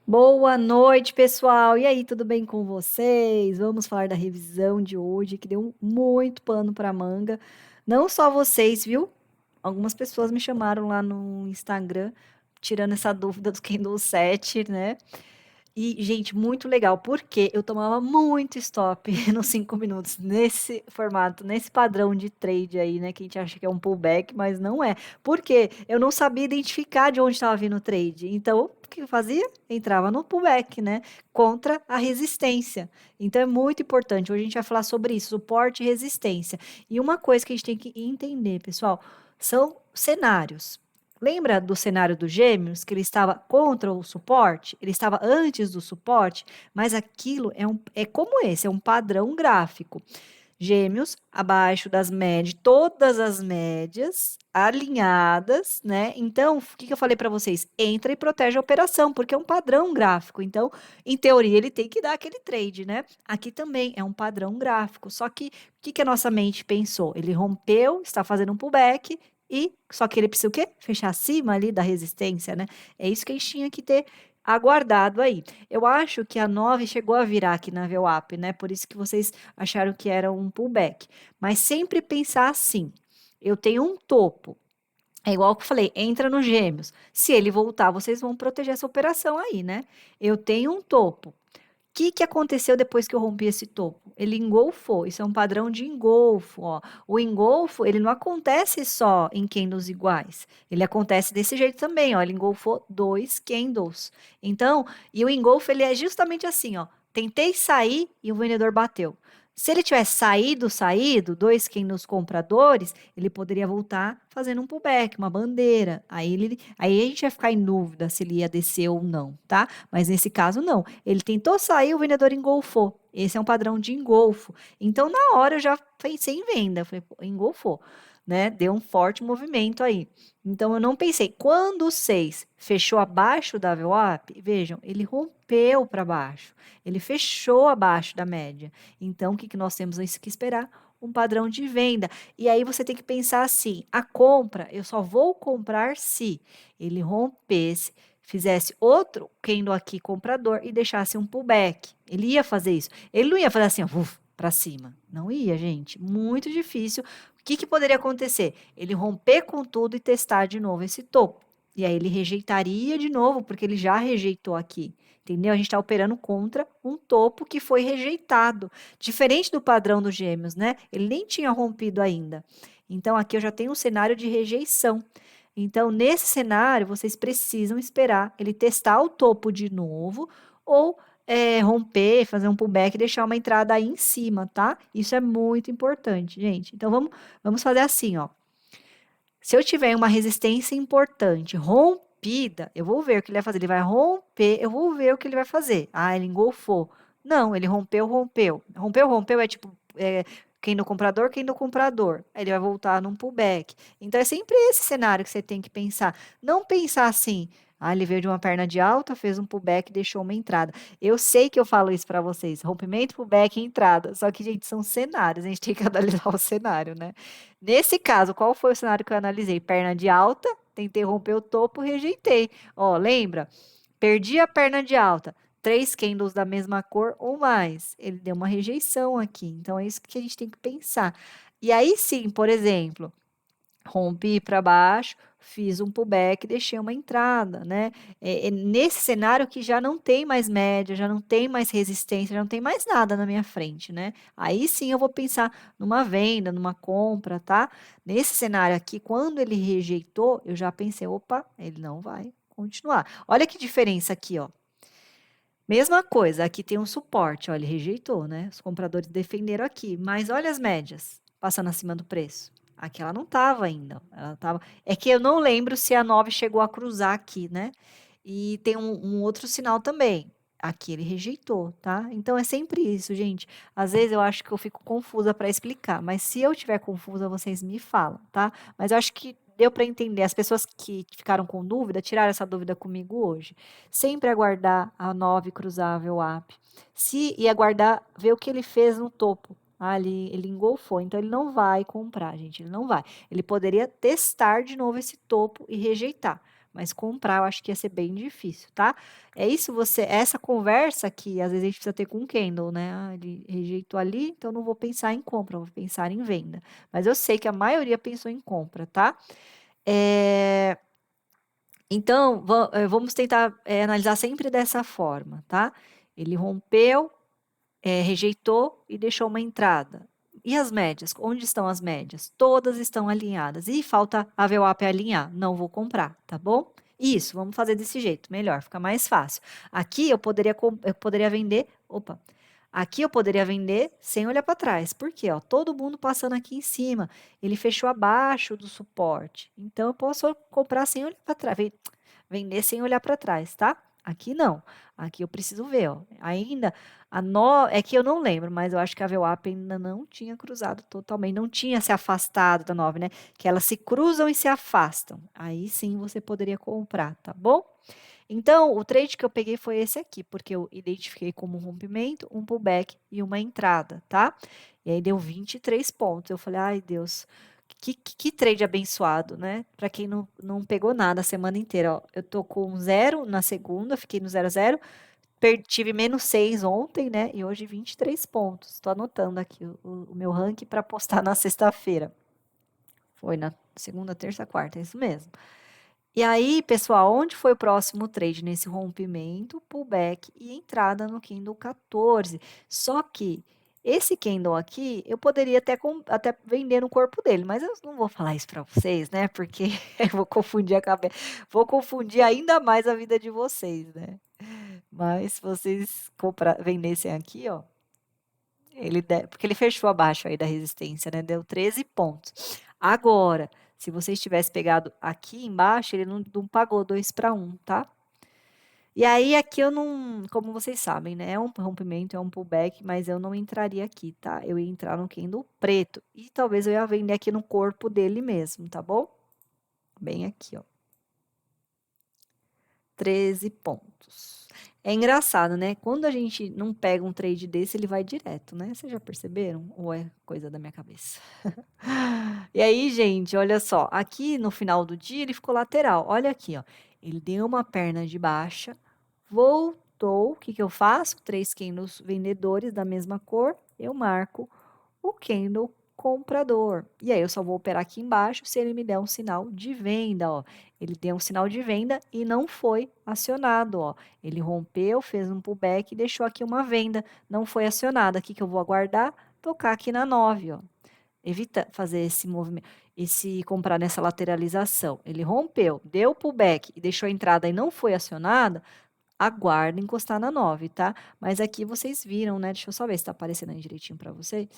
Boa noite, pessoal. E aí, tudo bem com vocês? Vamos falar da revisão de hoje, que deu muito pano para manga. Não só vocês, viu? Algumas pessoas me chamaram lá no Instagram, tirando essa dúvida do Kindle 7, né? E, gente, muito legal, porque eu tomava muito stop nos 5 minutos, nesse formato, nesse padrão de trade aí, né? Que a gente acha que é um pullback, mas não é. Porque eu não sabia identificar de onde estava vindo o trade. Então, o que eu fazia? Entrava no pullback, né? Contra a resistência. Então, é muito importante. Hoje a gente vai falar sobre isso, suporte e resistência. E uma coisa que a gente tem que entender, pessoal, são cenários. Lembra do cenário dos Gêmeos, que ele estava contra o suporte? Ele estava antes do suporte, mas aquilo é como esse, é um padrão gráfico. Gêmeos abaixo das médias, todas as médias alinhadas, né? Então, o que eu falei para vocês? Entra e protege a operação, porque é um padrão gráfico. Então, em teoria, ele tem que dar aquele trade, né? Aqui também é um padrão gráfico. Só que o que a nossa mente pensou? Ele rompeu, está fazendo um pullback e só que ele precisa o quê? Fechar acima ali da resistência, né? É isso que a gente tinha que ter aguardado aí. Eu acho que a 9 chegou a virar aqui na VWAP, né? Por isso que vocês acharam que era um pullback. Mas sempre pensar assim: eu tenho um topo. É igual que eu falei, entra nos Gêmeos. Se ele voltar, vocês vão proteger essa operação aí, né? Eu tenho um topo que aconteceu depois que eu rompi esse topo? Ele engolfou, isso é um padrão de engolfo, ó. O engolfo, ele não acontece só em candles iguais, ele acontece desse jeito também, ó, ele engolfou dois candles. Então, e o engolfo, ele é justamente assim, ó, tentei sair e o vendedor bateu. Se ele tivesse saído, dois candles compradores, ele poderia voltar fazendo um pullback, uma bandeira. Aí a gente vai ficar em dúvida se ele ia descer ou não, tá? Mas nesse caso, não. Ele tentou sair, o vendedor engolfou. Esse é um padrão de engolfo. Então, na hora, eu já pensei em venda. Falei, pô, engolfou, né? Deu um forte movimento aí. Então, eu não pensei. Quando o 6 fechou abaixo da VWAP, vejam, ele rompeu para baixo. Ele fechou abaixo da média. Então, o que nós temos que esperar? Um padrão de venda. E aí você tem que pensar assim: a compra, eu só vou comprar se ele rompesse, fizesse outro candle aqui comprador e deixasse um pullback. Ele ia fazer isso. Ele não ia fazer assim, ó, para cima. Não ia, gente. Muito difícil. O que poderia acontecer? Ele romper com tudo e testar de novo esse topo. E aí ele rejeitaria de novo, porque ele já rejeitou aqui. Entendeu? A gente está operando contra um topo que foi rejeitado. Diferente do padrão dos Gêmeos, né? Ele nem tinha rompido ainda. Então aqui eu já tenho um cenário de rejeição. Então, nesse cenário, vocês precisam esperar ele testar o topo de novo ou romper, fazer um pullback e deixar uma entrada aí em cima, tá? Isso é muito importante, gente. Então, vamos fazer assim, ó. Se eu tiver uma resistência importante rompida, eu vou ver o que ele vai fazer. Ele vai romper, eu vou ver o que ele vai fazer. Ah, ele engolfou. Não, ele rompeu, rompeu. Rompeu, rompeu é tipo quem no comprador, quem no comprador. Aí ele vai voltar num pullback. Então é sempre esse cenário que você tem que pensar. Não pensar assim. Ah, ele veio de uma perna de alta, fez um pullback, deixou uma entrada. Eu sei que eu falo isso para vocês, rompimento, pullback e entrada. Só que, gente, são cenários, a gente tem que analisar o cenário, né? Nesse caso, qual foi o cenário que eu analisei? Perna de alta, tentei romper o topo, rejeitei. Ó, lembra? Perdi a perna de alta. Três candles da mesma cor ou mais. Ele deu uma rejeição aqui. Então, é isso que a gente tem que pensar. E aí sim, por exemplo, rompi para baixo, fiz um pullback, deixei uma entrada, né? É nesse cenário que já não tem mais média, já não tem mais resistência, já não tem mais nada na minha frente, né? Aí sim eu vou pensar numa venda, numa compra, tá? Nesse cenário aqui, quando ele rejeitou, eu já pensei, opa, ele não vai continuar. Olha que diferença aqui, ó. Mesma coisa, aqui tem um suporte, ó, ele rejeitou, né? Os compradores defenderam aqui, mas olha as médias, passando acima do preço. Aqui ela não estava ainda, ela tava. É que eu não lembro se a 9 chegou a cruzar aqui, né? E tem um outro sinal também. Aqui ele rejeitou, tá? Então é sempre isso, gente. Às vezes eu acho que eu fico confusa para explicar, mas se eu tiver confusa, vocês me falam, tá? Mas eu acho que deu para entender. As pessoas que ficaram com dúvida, tiraram essa dúvida comigo hoje. Sempre aguardar a 9 cruzável app. Se e aguardar ver o que ele fez no topo. Ah, ele engolfou, então ele não vai comprar, gente, ele não vai. Ele poderia testar de novo esse topo e rejeitar. mas comprar eu acho que ia ser bem difícil, tá? É isso essa conversa que às vezes a gente precisa ter com o Kendall, né? Ah, ele rejeitou ali, então não vou pensar em compra, vou pensar em venda. Mas eu sei que a maioria pensou em compra, tá? Eh, então, vamos tentar, analisar sempre dessa forma, tá? Ele rompeu, rejeitou e deixou uma entrada. E as médias? Onde estão as médias? Todas estão alinhadas. E falta a VWAP alinhar. Não vou comprar, tá bom? Isso, vamos fazer desse jeito, melhor, fica mais fácil. Aqui eu poderia vender, opa, aqui eu poderia vender sem olhar para trás. Por quê? Ó, todo mundo passando aqui em cima. Ele fechou abaixo do suporte. Então eu posso comprar sem olhar para trás, vender sem olhar para trás, tá? Aqui não. Aqui eu preciso ver, ó. Ainda é que eu não lembro, mas eu acho que a VWAP ainda não tinha cruzado totalmente, não tinha se afastado da 9, né? Que elas se cruzam e se afastam. Aí sim você poderia comprar, tá bom? Então, o trade que eu peguei foi esse aqui, porque eu identifiquei como um rompimento, um pullback e uma entrada, tá? E aí deu 23 pontos. Eu falei, ai Deus, que trade abençoado, né? Para quem não pegou nada a semana inteira, ó. Eu tô com 0 na segunda, fiquei no 0 a 0, tive -6 ontem, né? E hoje 23 pontos. Tô anotando aqui o meu ranking para postar na sexta-feira. Foi na segunda, terça, quarta, é isso mesmo. E aí, pessoal, onde foi o próximo trade nesse rompimento, pullback e entrada no candle 14? Só que esse candle aqui, eu poderia até vender no corpo dele, mas eu não vou falar isso para vocês, né? Porque eu vou confundir a cabeça, vou confundir ainda mais a vida de vocês, né? Mas se vocês vendessem aqui, ó, porque ele fechou abaixo aí da resistência, né? Deu 13 pontos. Agora, se vocês tivessem pegado aqui embaixo, ele não pagou 2 para 1, tá? E aí aqui eu não, como vocês sabem, né? É um rompimento, é um pullback, mas eu não entraria aqui, tá? Eu ia entrar no candle preto e talvez eu ia vender aqui no corpo dele mesmo, tá bom? Bem aqui, ó. 13 pontos. É engraçado, né? Quando a gente não pega um trade desse, ele vai direto, né? Vocês já perceberam? Ou é coisa da minha cabeça? E aí, gente, olha só. Aqui no final do dia, ele ficou lateral. Olha aqui, ó. Ele deu uma perna de baixa, voltou. O que que eu faço? 3 candles vendedores da mesma cor. Eu marco o candle comprador. E aí eu só vou operar aqui embaixo se ele me der um sinal de venda, ó. Ele deu um sinal de venda e não foi acionado, ó. Ele rompeu, fez um pullback e deixou aqui uma venda, não foi acionada. Aqui que eu vou aguardar, tocar aqui na 9, ó. Evita fazer esse movimento, esse comprar nessa lateralização. Ele rompeu, deu pullback e deixou a entrada e não foi acionada, aguarda encostar na 9, tá? Mas aqui vocês viram, né? Deixa eu só ver se tá aparecendo aí direitinho para vocês.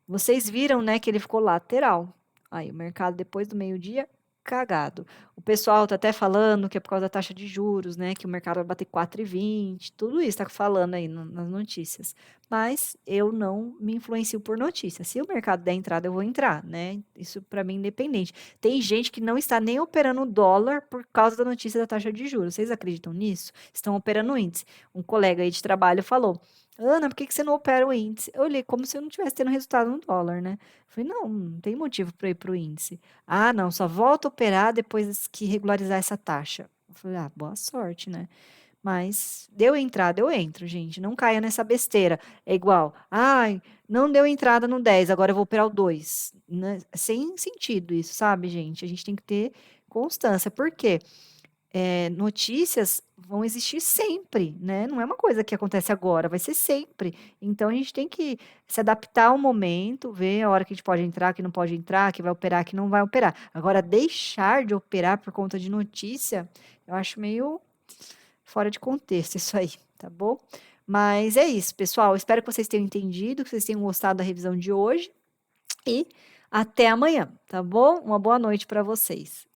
Vocês viram, né, que ele ficou lateral. Aí, o mercado depois do meio-dia, cagado. O pessoal tá até falando que é por causa da taxa de juros, né, que o mercado vai bater 4,20. Tudo isso tá falando aí nas notícias. Mas eu não me influencio por notícias. Se o mercado der entrada, eu vou entrar, né? Isso para mim é independente. Tem gente que não está nem operando dólar por causa da notícia da taxa de juros. Vocês acreditam nisso? Estão operando índice. Um colega aí de trabalho falou: Ana, por que que você não opera o índice? Eu olhei como se eu não tivesse tendo resultado no dólar, né? Falei, não tem motivo para ir para o índice. Ah, não, só volto a operar depois que regularizar essa taxa. Eu falei, ah, boa sorte, né? Mas deu entrada, eu entro, gente. Não caia nessa besteira. É igual, ai, não deu entrada no 10, agora eu vou operar o 2. Né? Sem sentido isso, sabe, gente? A gente tem que ter constância. Por quê? Notícias vão existir sempre, né? Não é uma coisa que acontece agora, vai ser sempre. Então a gente tem que se adaptar ao momento, ver a hora que a gente pode entrar, que não pode entrar, que vai operar, que não vai operar. Agora, deixar de operar por conta de notícia, eu acho meio fora de contexto isso aí, tá bom? Mas é isso, pessoal. Espero que vocês tenham entendido, que vocês tenham gostado da revisão de hoje e até amanhã, tá bom? Uma boa noite para vocês.